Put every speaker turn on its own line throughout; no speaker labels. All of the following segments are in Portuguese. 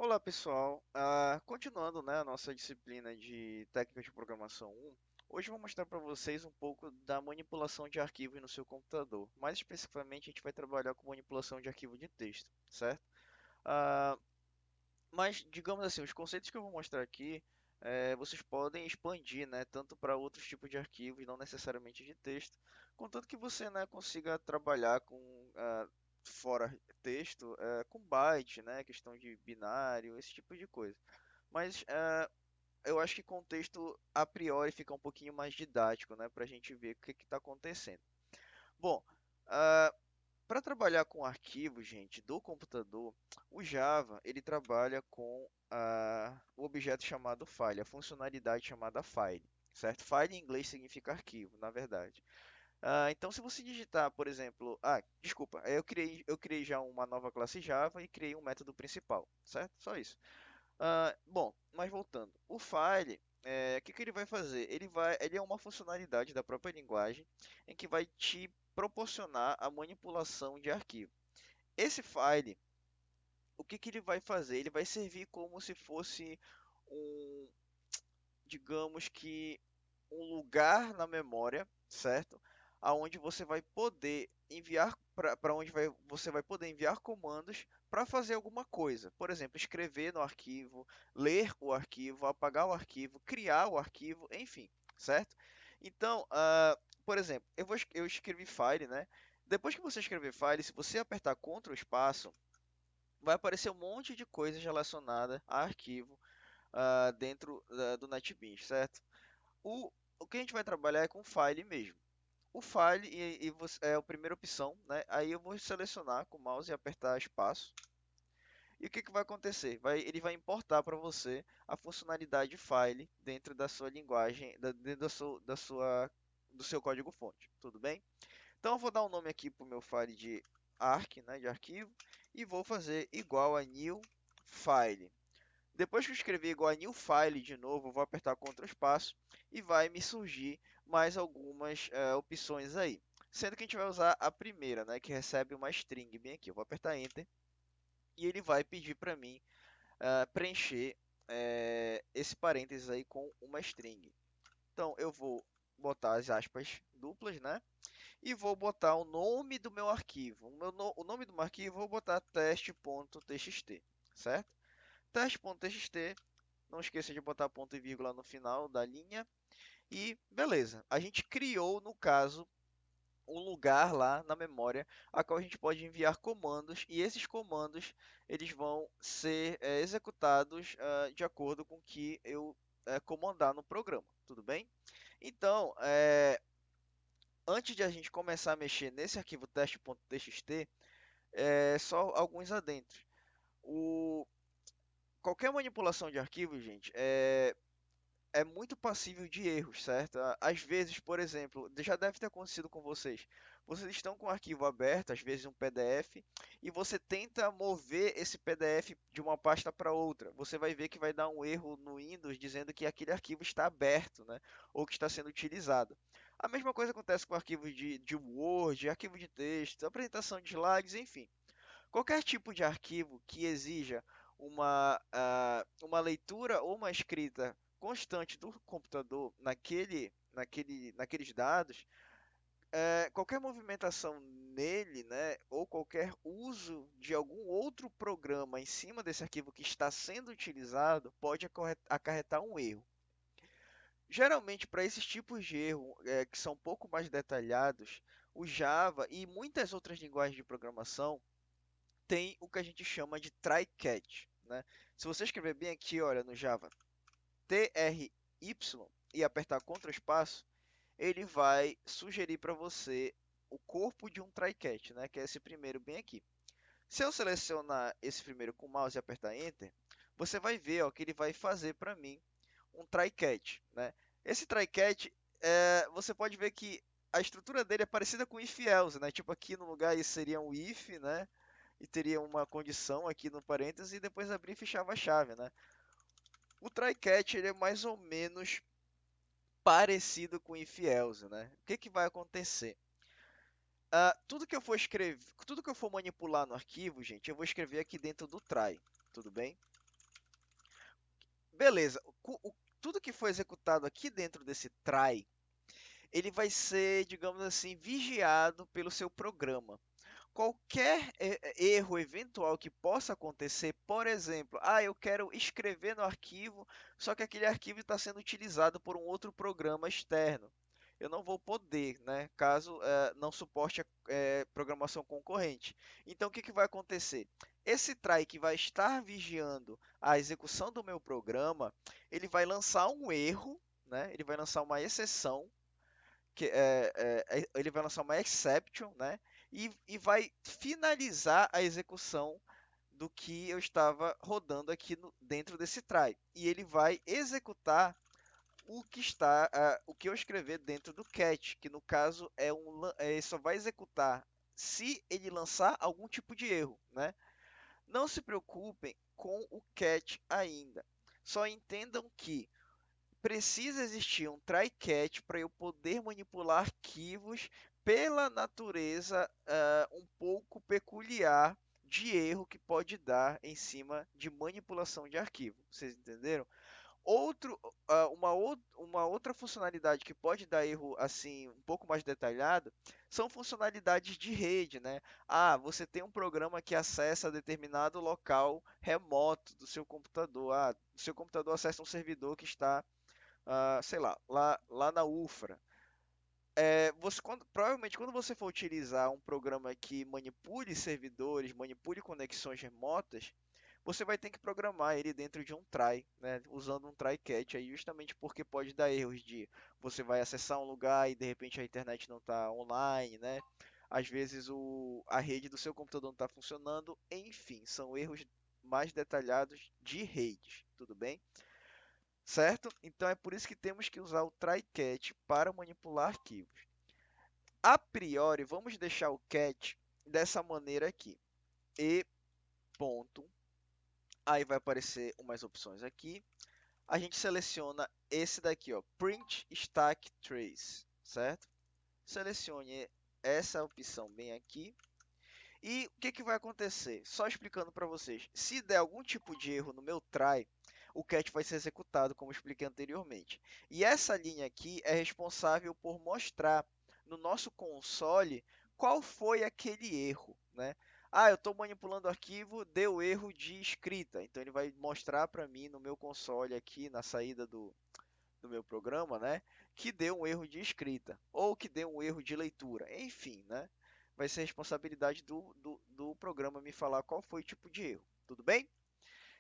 Olá pessoal, continuando, né, a nossa disciplina de técnicas de programação 1, hoje eu vou mostrar para vocês um pouco da manipulação de arquivos no seu computador. Mais especificamente, a gente vai trabalhar com manipulação de arquivo de texto, certo? Ah, mas, digamos assim, os conceitos que eu vou mostrar aqui, vocês podem expandir, né, tanto para outros tipos de arquivos, não necessariamente de texto, contanto que você, né, consiga trabalhar com fora texto, com byte, né, questão de binário, esse tipo de coisa. Mas eu acho que com texto a priori fica um pouquinho mais didático, né, para a gente ver o que está acontecendo. Bom, para trabalhar com arquivos, gente, do computador, o Java ele trabalha com o objeto chamado file, a funcionalidade chamada file, certo? File em inglês significa arquivo, na verdade. Então, se você digitar, por exemplo, desculpa, eu criei já uma nova classe Java e criei um método principal, certo? Só isso. Bom, mas voltando, o file, o que que ele vai fazer? Ele é uma funcionalidade da própria linguagem em que vai te proporcionar a manipulação de arquivo. Esse file, o que que ele vai fazer? Ele vai servir como se fosse um, digamos que um lugar na memória, certo? Aonde você vai poder enviar para onde você vai poder enviar comandos para fazer alguma coisa. Por exemplo, escrever no arquivo, ler o arquivo, apagar o arquivo, criar o arquivo, enfim, certo? Então, por exemplo, eu escrevi file, né? Depois que você escrever file, se você apertar Ctrl espaço, vai aparecer um monte de coisas relacionadas a arquivo dentro do NetBeans, certo? O, o que a gente vai trabalhar é com file mesmo. O file é a primeira opção, né? Aí eu vou selecionar com o mouse e apertar espaço. E o que que vai acontecer? Ele vai importar para você a funcionalidade file dentro da sua linguagem, dentro do seu código-fonte, tudo bem? Então eu vou dar um nome aqui para o meu file de arc, né, de arquivo, e vou fazer igual a new file. Depois que eu escrever igual a new file de novo, eu vou apertar Ctrl espaço e vai me surgir mais algumas opções aí. Sendo que a gente vai usar a primeira, né, que recebe uma string bem aqui. Eu vou apertar Enter e ele vai pedir para mim preencher esse parênteses aí com uma string. Então eu vou botar as aspas duplas, né? E vou botar o nome do meu arquivo. O nome do meu arquivo eu vou botar teste.txt, certo? Teste.txt. Não esqueça de botar ponto e vírgula no final da linha. E beleza, a gente criou, no caso, um lugar lá na memória a qual a gente pode enviar comandos e esses comandos eles vão ser executados de acordo com o que eu comandar no programa, tudo bem? Então, antes de a gente começar a mexer nesse arquivo teste.txt, só alguns adentros. O... Qualquer manipulação de arquivo, gente, é muito passível de erros, certo? Às vezes, por exemplo, já deve ter acontecido com vocês. Vocês estão com o arquivo aberto, às vezes um PDF, e você tenta mover esse PDF de uma pasta para outra. Você vai ver que vai dar um erro no Windows dizendo que aquele arquivo está aberto, né? Ou que está sendo utilizado. A mesma coisa acontece com arquivos de Word, arquivo de texto, apresentação de slides, enfim. Qualquer tipo de arquivo que exija uma leitura ou uma escrita constante do computador naqueles dados, qualquer movimentação nele, né, ou qualquer uso de algum outro programa em cima desse arquivo que está sendo utilizado pode acarretar um erro. Geralmente, para esses tipos de erro que são um pouco mais detalhados, o Java e muitas outras linguagens de programação tem o que a gente chama de try-catch, né? Se você escrever bem aqui, olha, no Java, try e apertar Ctrl espaço, ele vai sugerir para você o corpo de um try-catch, né? Que é esse primeiro bem aqui. Se eu selecionar esse primeiro com o mouse e apertar Enter, você vai ver, ó, que ele vai fazer para mim um try-catch, né? Esse try-catch, você pode ver que a estrutura dele é parecida com if-else, né? Tipo aqui no lugar isso seria um if, né? E teria uma condição aqui no parênteses e depois abrir e fechava a chave, né? O try-catch ele é mais ou menos parecido com if-else, né? O que que vai acontecer? Tudo que eu for manipular no arquivo, gente, eu vou escrever aqui dentro do try, tudo bem? Beleza. Tudo que for executado aqui dentro desse try, ele vai ser, digamos assim, vigiado pelo seu programa. Qualquer erro eventual que possa acontecer, por exemplo, eu quero escrever no arquivo, só que aquele arquivo está sendo utilizado por um outro programa externo. Eu não vou poder, né, caso não suporte a programação concorrente. Então, o que vai acontecer? Esse try que vai estar vigiando a execução do meu programa, ele vai lançar um erro, né, ele vai lançar uma exceção ele vai lançar uma exception, né? E vai finalizar a execução do que eu estava rodando aqui dentro desse try. E ele vai executar o que eu escrever dentro do catch, que no caso só vai executar se ele lançar algum tipo de erro, né? Não se preocupem com o catch ainda. Só entendam que precisa existir um try-catch para eu poder manipular arquivos pela natureza um pouco peculiar de erro que pode dar em cima de manipulação de arquivo. Vocês entenderam? Uma outra funcionalidade que pode dar erro assim um pouco mais detalhado são funcionalidades de rede, né? Você tem um programa que acessa determinado local remoto do seu computador. O seu computador acessa um servidor que está sei lá na UFRA. Provavelmente quando você for utilizar um programa que manipule servidores, manipule conexões remotas, você vai ter que programar ele dentro de um try, né, usando um try catch aí, justamente porque pode dar erros de você vai acessar um lugar e de repente a internet não está online, né? Às vezes a rede do seu computador não está funcionando, enfim, são erros mais detalhados de redes, tudo bem? Certo? Então é por isso que temos que usar o try-catch para manipular arquivos. A priori, vamos deixar o catch dessa maneira aqui. E ponto. Aí vai aparecer umas opções aqui. A gente seleciona esse daqui, ó, Print Stack Trace, certo? Selecione essa opção bem aqui. E o que vai acontecer? Só explicando para vocês. Se der algum tipo de erro no meu try, o catch vai ser executado, como expliquei anteriormente. E essa linha aqui é responsável por mostrar no nosso console qual foi aquele erro, né? Eu estou manipulando o arquivo, deu erro de escrita. Então ele vai mostrar para mim no meu console aqui na saída do meu programa, né, que deu um erro de escrita ou que deu um erro de leitura, enfim, né, vai ser responsabilidade do programa me falar qual foi o tipo de erro, tudo bem?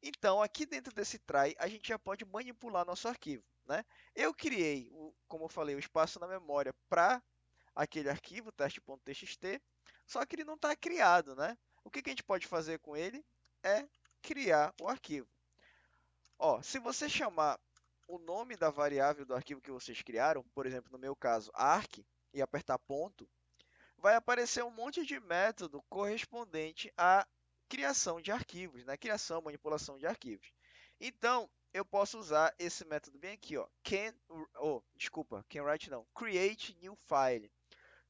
Então, aqui dentro desse try, a gente já pode manipular nosso arquivo, né? Eu criei, como eu falei, o espaço na memória para aquele arquivo, teste.txt, só que ele não está criado, né? O que a gente pode fazer com ele é criar o arquivo. Ó, se você chamar o nome da variável do arquivo que vocês criaram, por exemplo, no meu caso, arc, e apertar ponto, vai aparecer um monte de método correspondente à criação de arquivos, né? Criação, manipulação de arquivos. Então, eu posso usar esse método bem aqui, ó, can write não, create new file.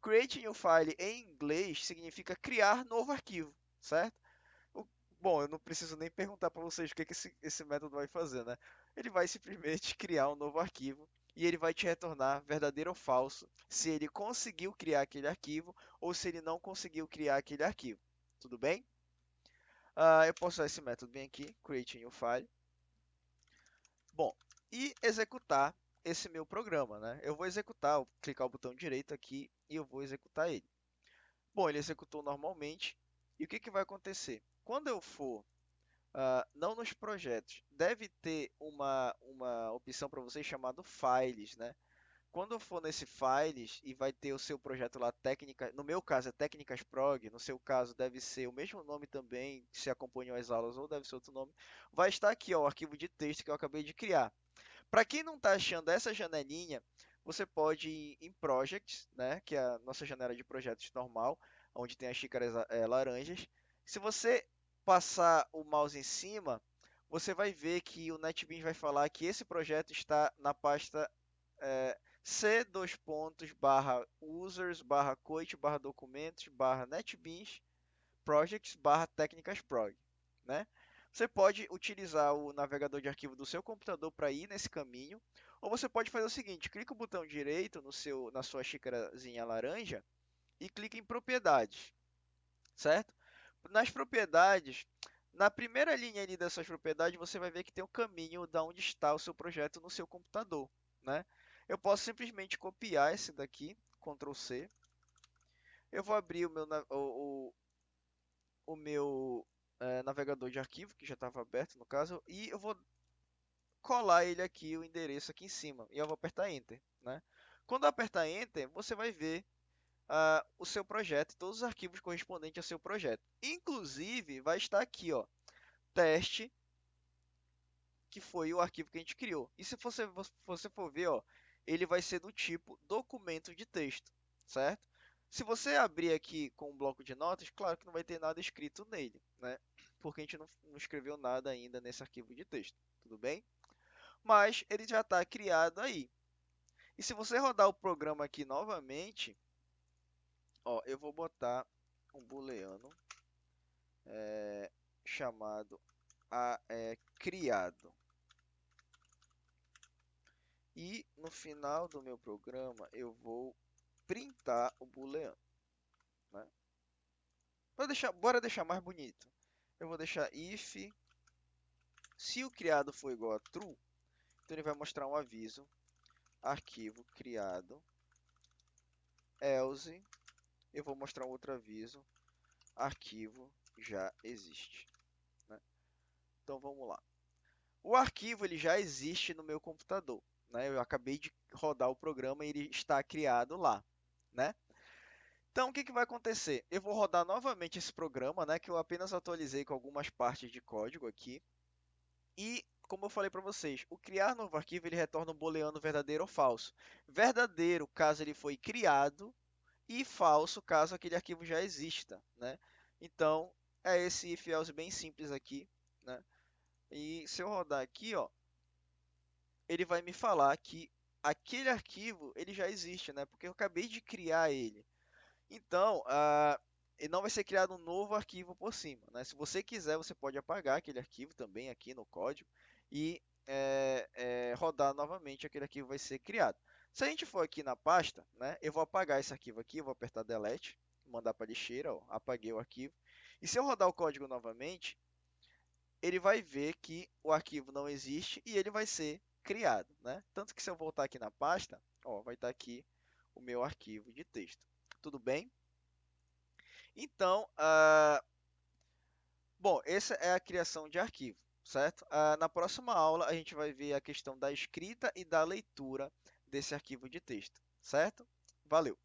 Create new file em inglês significa criar novo arquivo, certo? O- Bom, eu não preciso nem perguntar para vocês o que esse método vai fazer, né? Ele vai simplesmente criar um novo arquivo e ele vai te retornar verdadeiro ou falso se ele conseguiu criar aquele arquivo ou se ele não conseguiu criar aquele arquivo. Tudo bem? Eu posso usar esse método bem aqui, create new file. Bom, e executar esse meu programa, né? Eu vou executar, vou clicar o botão direito aqui e eu vou executar ele. Bom, ele executou normalmente. E o que vai acontecer? Quando eu for não nos projetos. Deve ter uma opção para vocês chamado Files, né? Quando eu for nesse Files e vai ter o seu projeto lá, técnica, no meu caso é Técnicas Prog, no seu caso deve ser o mesmo nome também, se acompanham as aulas, ou deve ser outro nome. Vai estar aqui, ó, o arquivo de texto que eu acabei de criar. Para quem não está achando essa janelinha, você pode ir em Projects, né, que é a nossa janela de projetos normal, onde tem as xícaras laranjas. Se você passar o mouse em cima, você vai ver que o NetBeans vai falar que esse projeto está na pasta c dois pontos barra users barra coit barra documentos barra NetBeans projects barra técnicas prog, né? Você pode utilizar o navegador de arquivo do seu computador para ir nesse caminho, ou você pode fazer o seguinte: clica o botão direito na sua xícarazinha laranja e clica em propriedades, certo? Nas propriedades, na primeira linha ali dessas propriedades, você vai ver que tem o caminho da onde está o seu projeto no seu computador, né? Eu posso simplesmente copiar esse daqui, Ctrl C. Eu vou abrir o meu navegador de arquivo, que já estava aberto no caso, e eu vou colar ele aqui, o endereço aqui em cima, e eu vou apertar Enter, né? Quando eu apertar Enter, você vai ver o seu projeto, todos os arquivos correspondentes ao seu projeto. Inclusive, vai estar aqui, ó, teste, que foi o arquivo que a gente criou. E se você for ver, ó, ele vai ser do tipo documento de texto, certo? Se você abrir aqui com um bloco de notas, claro que não vai ter nada escrito nele, né? Porque a gente não escreveu nada ainda nesse arquivo de texto, tudo bem? Mas ele já está criado aí. E se você rodar o programa aqui novamente, ó, eu vou botar um booleano chamado criado. E no final do meu programa eu vou printar o booleano, né? Bora deixar mais bonito. Eu vou deixar if, se o criado for igual a true, então ele vai mostrar um aviso, arquivo criado, else, eu vou mostrar um outro aviso, arquivo já existe, né? Então vamos lá. O arquivo ele já existe no meu computador, né? Eu acabei de rodar o programa e ele está criado lá, né? Então, o que que vai acontecer? Eu vou rodar novamente esse programa, né, que eu apenas atualizei com algumas partes de código aqui. E, como eu falei para vocês, o criar novo arquivo ele retorna um booleano verdadeiro ou falso. Verdadeiro, caso ele foi criado, e falso, caso aquele arquivo já exista, né? Então, é esse if else bem simples aqui, né? E se eu rodar aqui, ó, ele vai me falar que aquele arquivo ele já existe, né? Porque eu acabei de criar ele. Então, e não vai ser criado um novo arquivo por cima, né? Se você quiser, você pode apagar aquele arquivo também aqui no código e rodar novamente, aquele arquivo vai ser criado. Se a gente for aqui na pasta, né, eu vou apagar esse arquivo aqui, eu vou apertar Delete, mandar para a lixeira, ó, apaguei o arquivo. E se eu rodar o código novamente, ele vai ver que o arquivo não existe e ele vai ser criado, né? Tanto que se eu voltar aqui na pasta, ó, vai estar aqui o meu arquivo de texto. Tudo bem? Então, bom, essa é a criação de arquivo, certo? Na próxima aula, a gente vai ver a questão da escrita e da leitura desse arquivo de texto, certo? Valeu!